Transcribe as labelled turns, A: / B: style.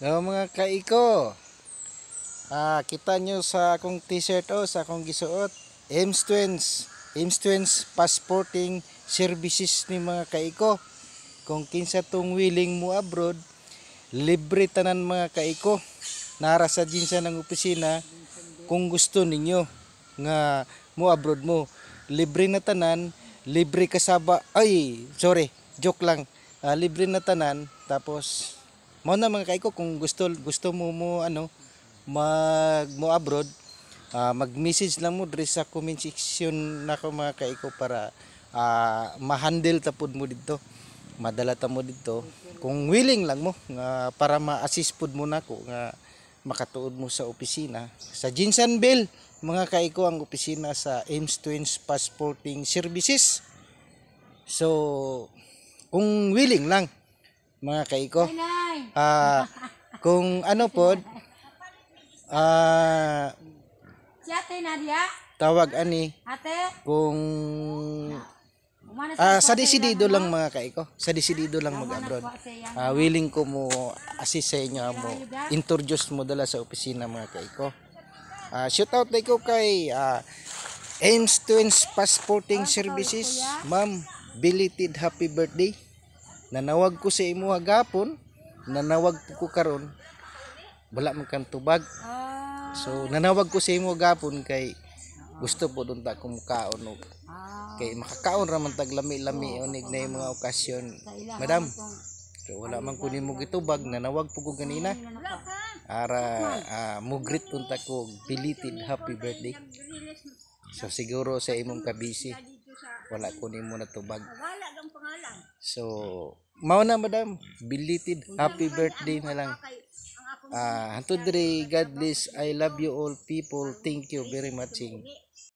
A: Hello mga kaiko. Kita nyo sa akong t-shirt sa akong gisuot. Ames Twins passporting services ni mga kaiko. Kung kinsa tong willing mo abroad, libre tanan mga kaiko. Nara sa ginsa ng opisina kung gusto ninyo nga mo abroad mo. Libre na tanan, libre kasaba. Ay, sorry, joke lang. Libre na tanan tapos mo na mga kaiko kung gusto mo mo abroad, mag-message lang mo diri sa comment section nako mga kaiko para ma-handle tapod mo dito. Madala ta mo dito kung willing lang mo nga para ma-assist pud mo nako nga makatuod mo sa opisina sa Jinsanville mga kaiko ang opisina sa Ames Twins Passporting Services. So kung willing lang mga kaiko, kung ano pod,
B: Si ate Nadia,
A: tawag ani
B: ate,
A: kung
B: umana
A: sa desidido lang mga kaiko, sa desidido lang mag-abroad. Willing ko mo assist sa inyo mo introduce mo dala sa opisina mga kaiko. Shout out na ko kay Ames Twins Passporting Services. Ma'am, belated happy birthday. Nanawag ko sa imo hagapon, nanawag ko karon, wala man kang tubag. So nanawag ko sa imo hagapon kay gusto po dun ta kumukaon og kay makakaon ra man tag lami-lami onig na mga okasyon. Madam, so wala man ko nimo gitubag, nanawag po ko ganina. Ara mo greet unta ko belated happy birthday. So siguro sa imong kabisi wala ko nimo natubag. So mao na madam, belated happy birthday na lang. Hantod diri, God bless, I love you all people, thank you very much.